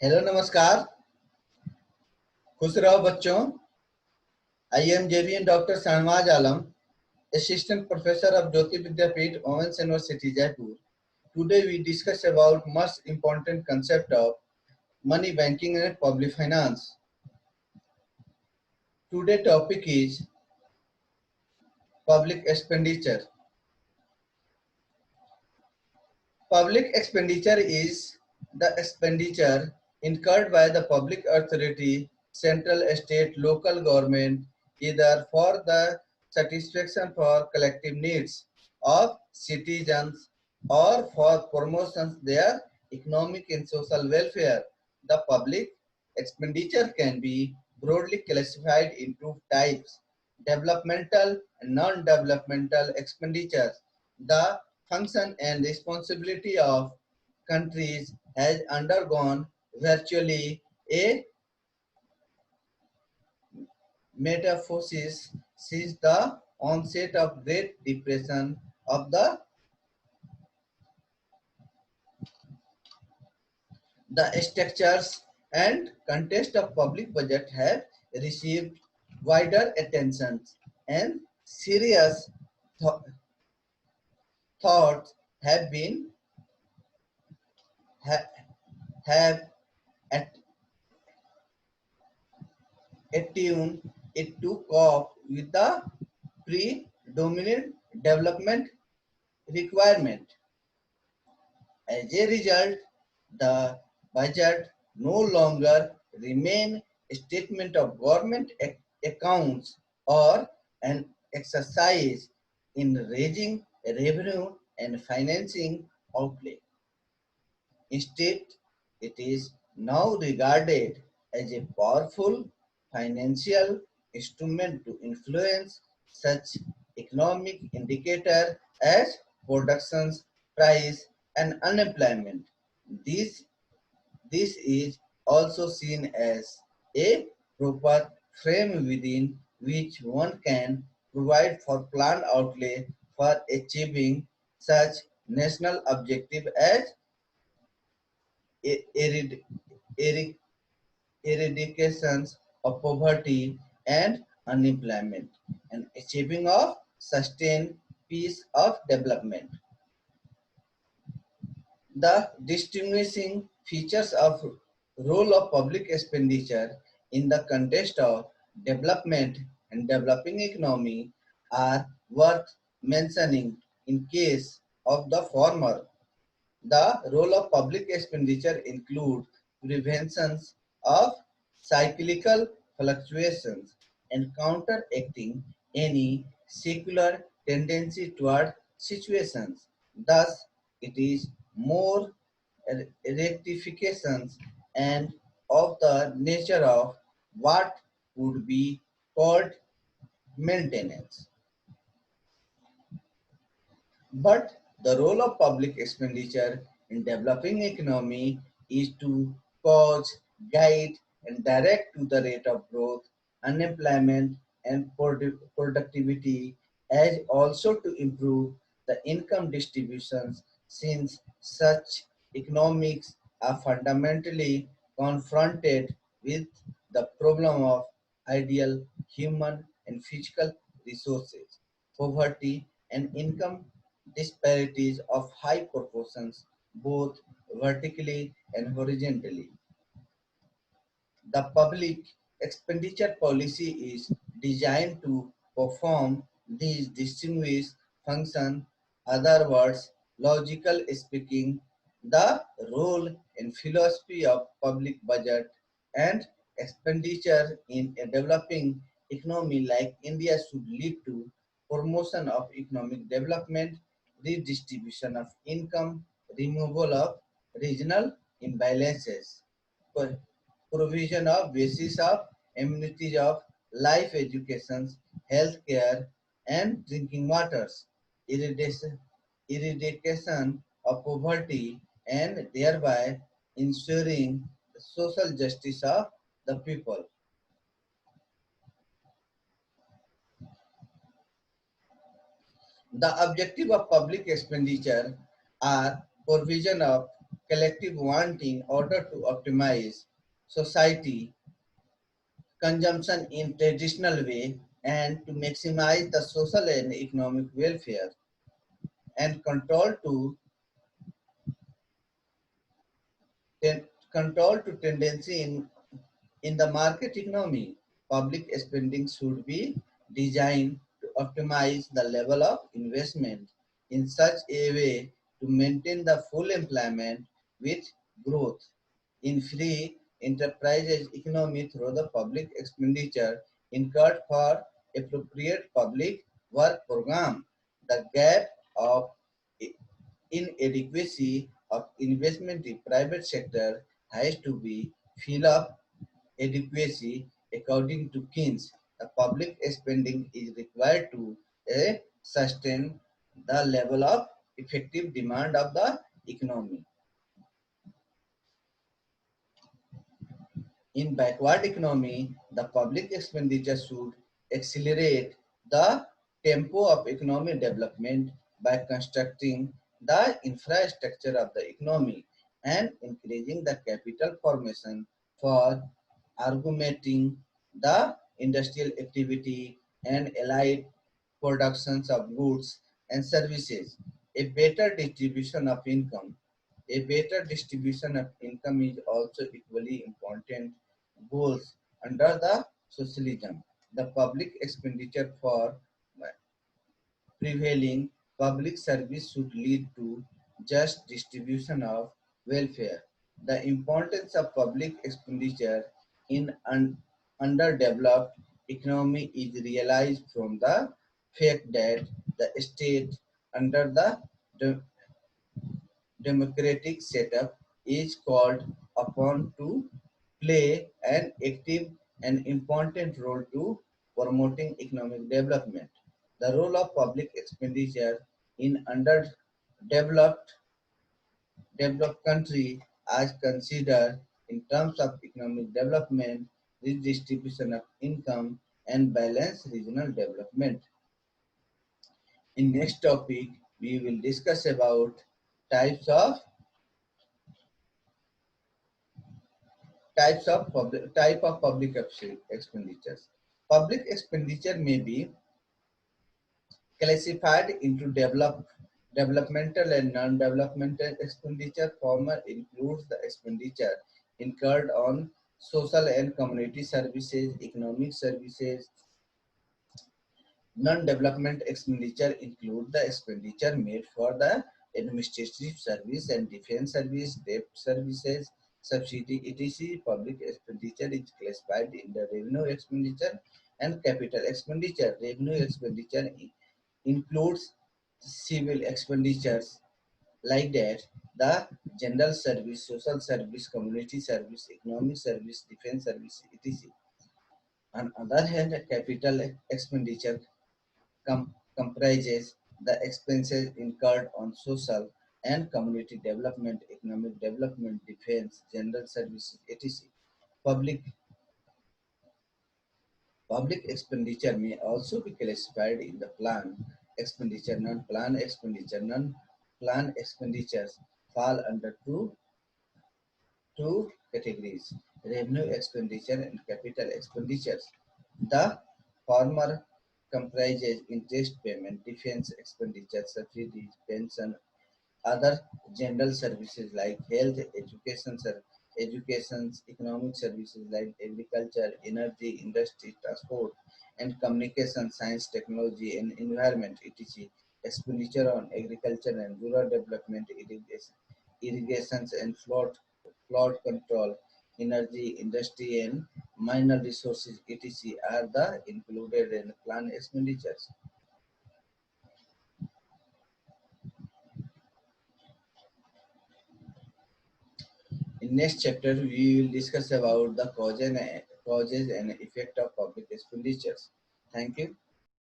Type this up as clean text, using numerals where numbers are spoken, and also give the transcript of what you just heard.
Hello नमस्कार। खुश रहो बच्चों। I am JBN doctor Shahnawaz Alam, assistant professor of Jyoti Vidyapeeth, Women's University, Jaipur. Today we discuss about most important concept of money, banking and public finance. Today topic is public expenditure. Public expenditure is the expenditure incurred by the public authority, central, state, local government, either for the satisfaction for collective needs of citizens or for promotions their economic and social welfare. The public expenditure can be broadly classified into types: developmental and non-developmental expenditures. The function and responsibility of countries has undergone virtually a metamorphosis since the onset of Great Depression of the structures and context of public budget have received wider attention and serious th- thoughts have been ha- have at, attuned it to cope with the predominant development requirement. As a result, the budget no longer remain a statement of government accounts or an exercise in raising revenue and financing outlay. Instead, it is now regarded as a powerful financial instrument to influence such economic indicators as production, price, and unemployment. This, this is also seen as a proper frame within which one can provide for planned outlay for achieving such national objective as erid- erid- eradications of poverty and unemployment and achieving of sustained peace of development. The distinguishing features of role of public expenditure in the context of development and developing economy are worth mentioning. In case of the former, the role of public expenditure includes prevention of cyclical fluctuations and counteracting any secular tendency toward situations. Thus, it is more rectifications and of the nature of what would be called maintenance. But the role of public expenditure in developing economy is to cause, guide, and direct to the rate of growth, unemployment, and productivity, as also to improve the income distributions, since such economics are fundamentally confronted with the problem of ideal human and physical resources, poverty, and income disparities of high proportions, both vertically and horizontally. The public expenditure policy is designed to perform these distinguished functions. Other words, logical speaking, the role and philosophy of public budget and expenditure in a developing economy like India should lead to promotion of economic development, redistribution of income, removal of regional imbalances, provision of basis of amenities of life education, health care, and drinking waters, eradication of poverty, and thereby ensuring the social justice of the people. The objective of public expenditure are provision of collective want in order to optimize society consumption in traditional way and to maximize the social and economic welfare and control to tendency in the market economy. Public spending should be designed to optimize the level of investment in such a way to maintain the full employment with growth in free enterprises economy through the public expenditure incurred for appropriate public work program. The gap of inadequacy of investment in private sector has to be filled up adequacy according to Keynes. The public spending is required to sustain the level of effective demand of the economy. In backward economy, the public expenditure should accelerate the tempo of economic development by constructing the infrastructure of the economy and increasing the capital formation for augmenting the industrial activity and allied productions of goods and services. A better distribution of income. A better distribution of income is also equally important goals under the socialism. The public expenditure for prevailing public service should lead to just distribution of welfare. The importance of public expenditure in an underdeveloped economy is realized from the fact that the state under the democratic setup is called upon to play an active and important role to promoting economic development. The role of public expenditure in underdeveloped developed country as considered in terms of economic development, redistribution of income, and balanced regional development. In next topic, we will discuss about types of type of public expenditures. Public expenditure may be classified into developmental and non-developmental expenditure. Former includes the expenditure incurred on social and community services, economic services. Non-development expenditure include the expenditure made for the administrative service and defense service, debt services, subsidy, etc. Public expenditure is classified in the revenue expenditure and capital expenditure. Revenue expenditure includes civil expenditures like that, the general service, social service, community service, economic service, defense service, etc. On other hand, capital expenditure comprises the expenses incurred on social and community development, economic development, defense, general services, etc. Public public expenditure may also be classified in the plan expenditure, non-plan expenditure. Non-plan expenditures fall under two categories: revenue expenditure and capital expenditures. The former comprises interest payment, defense expenditure, subsidies, pension, other general services like health, education, economic services like agriculture, energy, industry, transport, and communication, science, technology, and environment, etc. Expenditure on agriculture and rural development, irrigations and flood control, energy, industry, and minor resources, etc. are the included in plan expenditures. In next chapter, we will discuss about the causes and effect of public expenditures. Thank you.